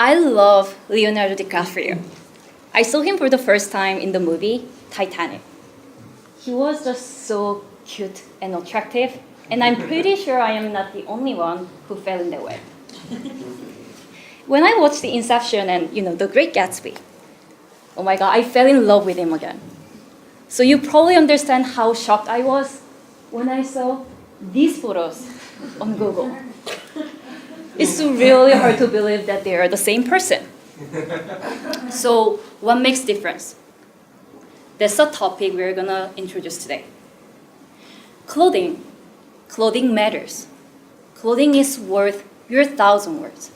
I love Leonardo DiCaprio. I saw him for the first time in the movie Titanic. He was just so cute and attractive, and I'm pretty sure I am not the only one who fell in that way. When I watched The Inception and The Great Gatsby, oh my God, I fell in love with him again. So you probably understand how shocked I was when I saw these photos on Google. It's really hard to believe that they are the same person. So what makes difference? That's a topic we're gonna introduce today. Clothing. Clothing matters. Clothing is worth your 1,000 words.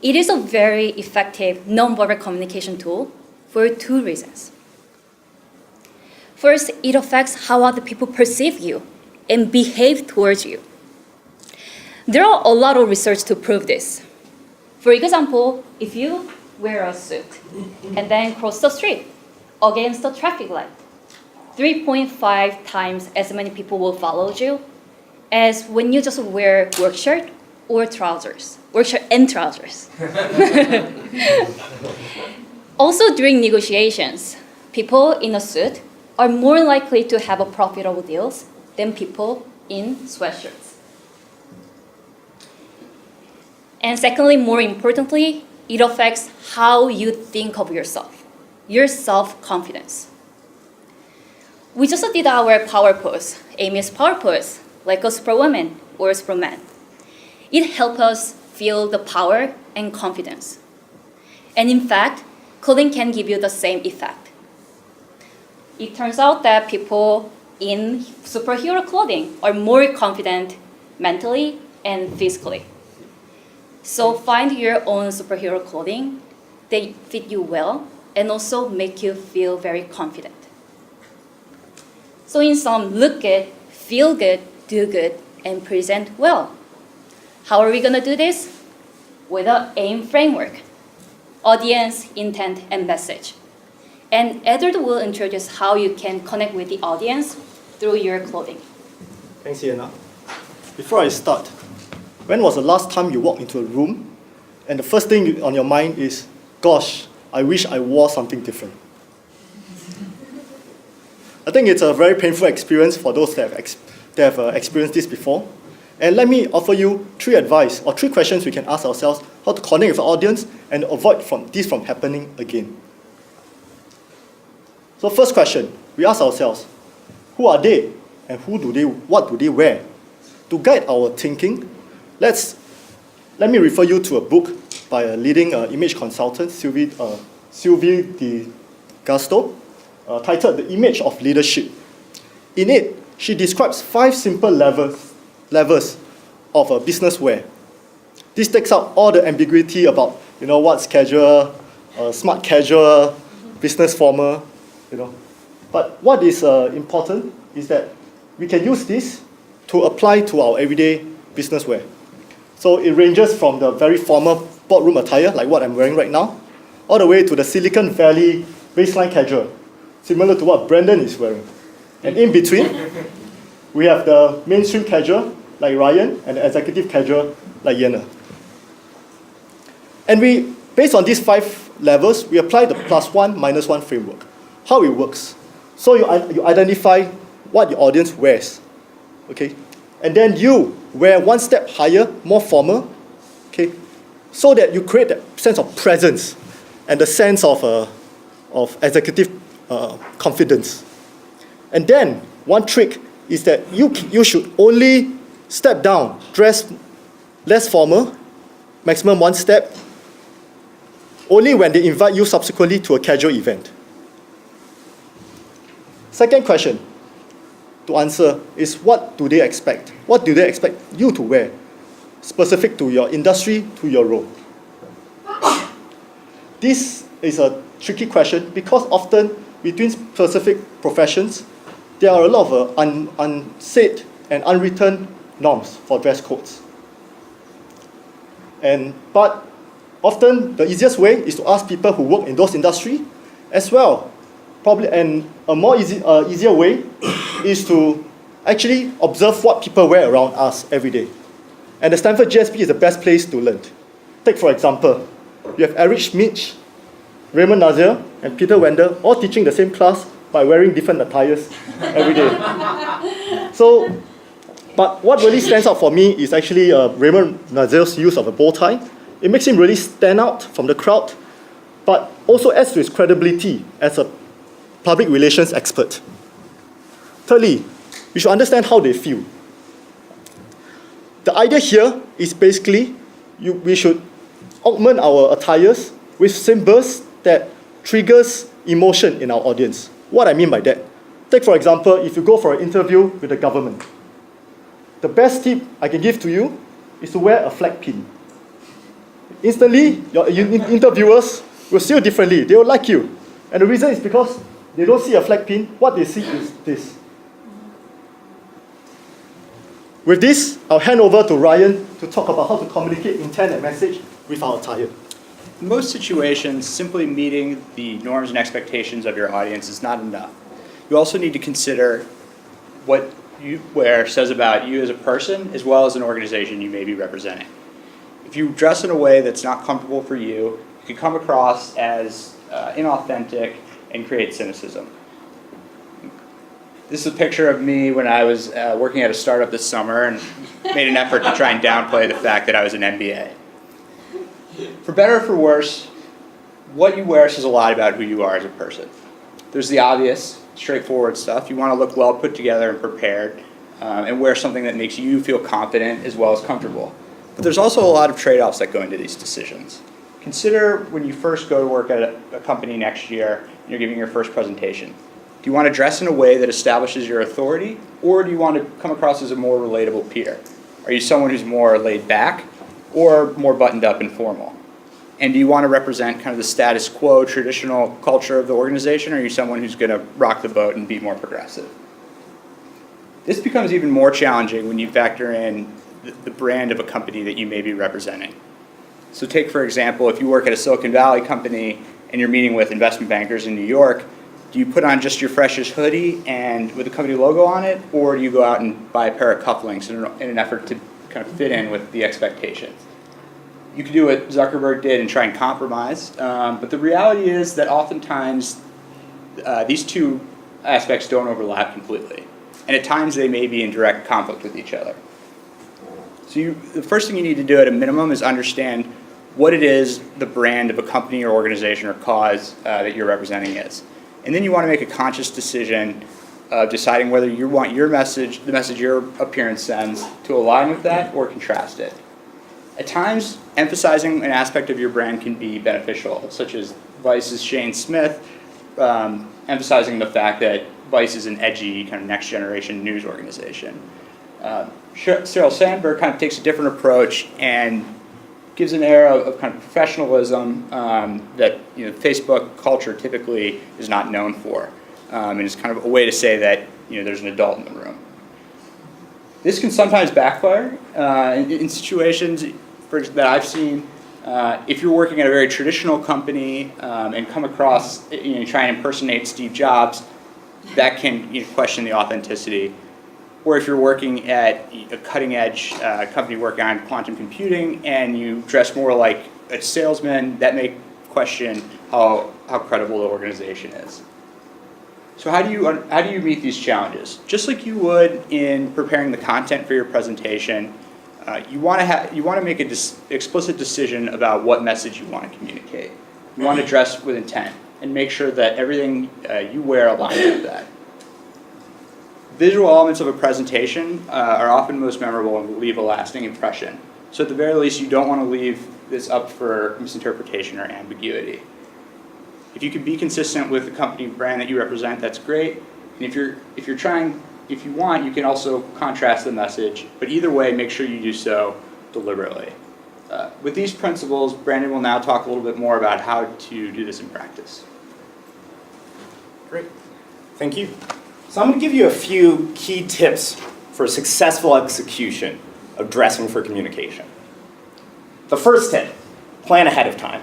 It is a very effective non-verbal communication tool for 2 reasons. First, it affects how other people perceive you and behave towards you. There are a lot of research to prove this. For example, if you wear a suit and then cross the street against the traffic light, 3.5 times as many people will follow you as when you just wear work shirt or trousers, work shirt and trousers. Also, during negotiations, people in a suit are more likely to have a profitable deals than people in sweatshirts. And secondly, more importantly, it affects how you think of yourself, your self-confidence. We just did our power pose, Amy's power pose, like a superwoman or a superman. It helps us feel the power and confidence. And in fact, clothing can give you the same effect. It turns out that people in superhero clothing are more confident mentally and physically. So find your own superhero clothing. They fit you well and also make you feel very confident. So in sum, look good, feel good, do good, and present well. How are we gonna do this? With an AIM framework: audience, intent, and message. And Edward will introduce how you can connect with the audience through your clothing. Thanks, Iana. Before I start, when was the last time you walked into a room and the first thing on your mind is, gosh, I wish I wore something different? I think it's a very painful experience for those that have experienced this before. And let me offer you 3 questions we can ask ourselves how to connect with the audience and avoid this from happening again. So first question, we ask ourselves, who are they and what do they wear? To guide our thinking, let me refer you to a book by a leading image consultant, Sylvie Di Gasto, titled The Image of Leadership. In it, she describes 5 simple levels of business wear. This takes out all the ambiguity about what's casual, smart casual, business formal, But what is important is that we can use this to apply to our everyday business wear. So it ranges from the very formal boardroom attire, like what I'm wearing right now, all the way to the Silicon Valley baseline casual, similar to what Brandon is wearing. And in between, we have the mainstream casual, like Ryan, and the executive casual, like Yana. And based on these 5 levels, we apply the +1, -1 framework. How it works. So you identify what your audience wears, okay? And then you wear 1 step higher, more formal, okay? So that you create that sense of presence and the sense of executive confidence. And then one trick is that you should only step down, dress less formal, maximum 1 step, only when they invite you subsequently to a casual event. Second question to answer is, what do they expect? What do they expect you to wear, specific to your industry, to your role? This is a tricky question because often between specific professions, there are a lot of unsaid and unwritten norms for dress codes. But often the easiest way is to ask people who work in those industries as well. Probably, and a more easier way is to actually observe what people wear around us every day. And the Stanford GSP is the best place to learn. Take, for example, you have Eric Schmidt, Raymond Nazir, and Peter Wender all teaching the same class by wearing different attires every day. So, but what really stands out for me is actually Raymond Nazir's use of a bow tie. It makes him really stand out from the crowd, but also adds to his credibility as a public relations expert. Thirdly, we should understand how they feel. The idea here is basically we should augment our attires with symbols that triggers emotion in our audience. What I mean by that? Take for example, if you go for an interview with the government, the best tip I can give to you is to wear a flag pin. Instantly, your interviewers will see you differently. They will like you. And the reason is because they don't see a flag pin. What they see is this. With this, I'll hand over to Ryan to talk about how to communicate intent and message with our attire. In most situations, simply meeting the norms and expectations of your audience is not enough. You also need to consider what you wear says about you as a person as well as an organization you may be representing. If you dress in a way that's not comfortable for you, it can come across as inauthentic and create cynicism. This is a picture of me when I was working at a startup this summer and made an effort to try and downplay the fact that I was an MBA. For better or for worse, what you wear says a lot about who you are as a person. There's the obvious, straightforward stuff. You want to look well put together and prepared and wear something that makes you feel confident as well as comfortable. But there's also a lot of trade-offs that go into these decisions. Consider when you first go to work at a company next year and you're giving your first presentation. Do you want to dress in a way that establishes your authority, or do you want to come across as a more relatable peer? Are you someone who's more laid back or more buttoned up and formal? And do you want to represent kind of the status quo, traditional culture of the organization, or are you someone who's going to rock the boat and be more progressive? This becomes even more challenging when you factor in the brand of a company that you may be representing. So take, for example, if you work at a Silicon Valley company and you're meeting with investment bankers in New York, do you put on just your freshest hoodie and with the company logo on it, or do you go out and buy a pair of cufflinks in an effort to kind of fit in with the expectations? You can do what Zuckerberg did and try and compromise, but the reality is that oftentimes these two aspects don't overlap completely, and at times they may be in direct conflict with each other. So the first thing you need to do at a minimum is understand what it is the brand of a company or organization or cause that you're representing is. And then you want to make a conscious decision of deciding whether you want your message, the message your appearance sends, to align with that or contrast it. At times, emphasizing an aspect of your brand can be beneficial, such as Vice's Shane Smith, emphasizing the fact that Vice is an edgy, kind of next-generation news organization. Sheryl Sandberg kind of takes a different approach and gives an air of kind of professionalism that Facebook culture typically is not known for, and it's kind of a way to say that there's an adult in the room. This can sometimes backfire in situations that I've seen. If you're working at a very traditional company and come across, try and impersonate Steve Jobs, that can question the authenticity. Or if you're working at a cutting-edge company working on quantum computing and you dress more like a salesman, that may question how credible the organization is. So how do you meet these challenges? Just like you would in preparing the content for your presentation, you want to make an explicit decision about what message you want to communicate. You want to dress with intent and make sure that everything you wear aligns with that. Visual elements of a presentation are often most memorable and will leave a lasting impression. So at the very least, you don't want to leave this up for misinterpretation or ambiguity. If you can be consistent with the company brand that you represent, that's great. And if you want, you can also contrast the message. But either way, make sure you do so deliberately. With these principles, Brandon will now talk a little bit more about how to do this in practice. Great. Thank you. So I'm going to give you a few key tips for successful execution of dressing for communication. The first tip, plan ahead of time.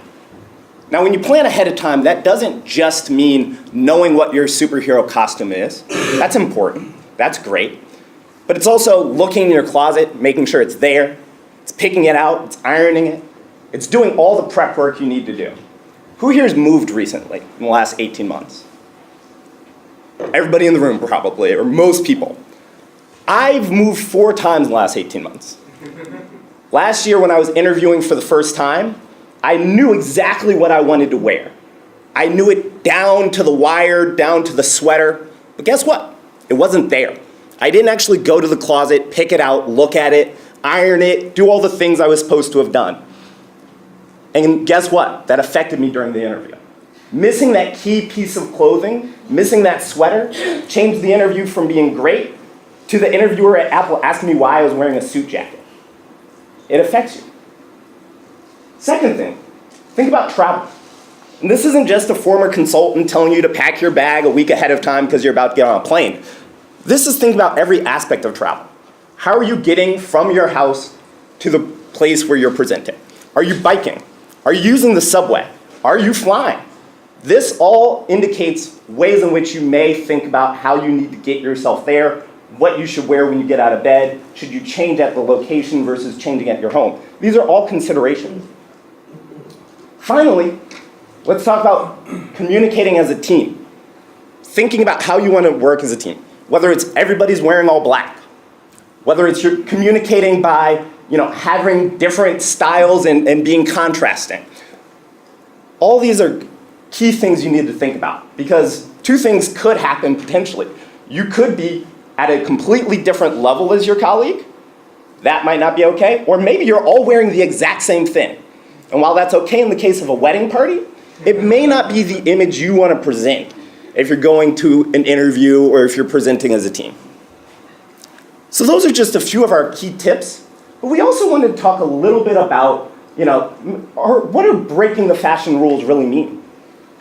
Now, when you plan ahead of time, that doesn't just mean knowing what your superhero costume is. That's important. That's great. But it's also looking in your closet, making sure it's there. It's picking it out. It's ironing it. It's doing all the prep work you need to do. Who here has moved recently in the last 18 months? Everybody in the room probably, or most people. I've moved 4 times in the last 18 months. Last year when I was interviewing for the first time, I knew exactly what I wanted to wear. I knew it down to the wire, down to the sweater. But guess what? It wasn't there. I didn't actually go to the closet, pick it out, look at it, iron it, do all the things I was supposed to have done. And guess what? That affected me during the interview. Missing that key piece of clothing, missing that sweater, changed the interview from being great to the interviewer at Apple asking me why I was wearing a suit jacket. It affects you. Second thing, think about travel. And this isn't just a former consultant telling you to pack your bag a week ahead of time because you're about to get on a plane. This is think about every aspect of travel. How are you getting from your house to the place where you're presenting? Are you biking? Are you using the subway? Are you flying? This all indicates ways in which you may think about how you need to get yourself there, what you should wear when you get out of bed, should you change at the location versus changing at your home. These are all considerations. Finally, let's talk about communicating as a team. Thinking about how you want to work as a team. Whether it's everybody's wearing all black, whether it's you're communicating by having different styles and being contrasting. All these are key things you need to think about because 2 things could happen potentially. You could be at a completely different level as your colleague. That might not be okay. Or maybe you're all wearing the exact same thing. And while that's okay in the case of a wedding party, it may not be the image you want to present if you're going to an interview or if you're presenting as a team. So those are just a few of our key tips. But we also wanted to talk a little bit about, what do breaking the fashion rules really mean?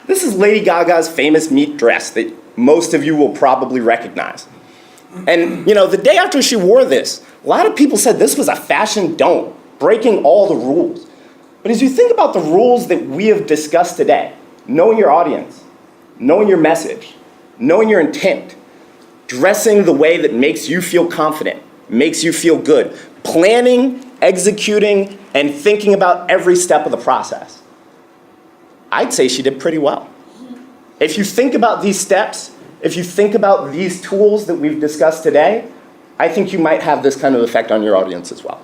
This is Lady Gaga's famous meat dress that most of you will probably recognize. And, the day after she wore this, a lot of people said this was a fashion don't, breaking all the rules. But as you think about the rules that we have discussed today, knowing your audience, knowing your message, knowing your intent, dressing the way that makes you feel confident, makes you feel good, planning, executing, and thinking about every step of the process, I'd say she did pretty well. If you think about these steps, if you think about these tools that we've discussed today, I think you might have this kind of effect on your audience as well.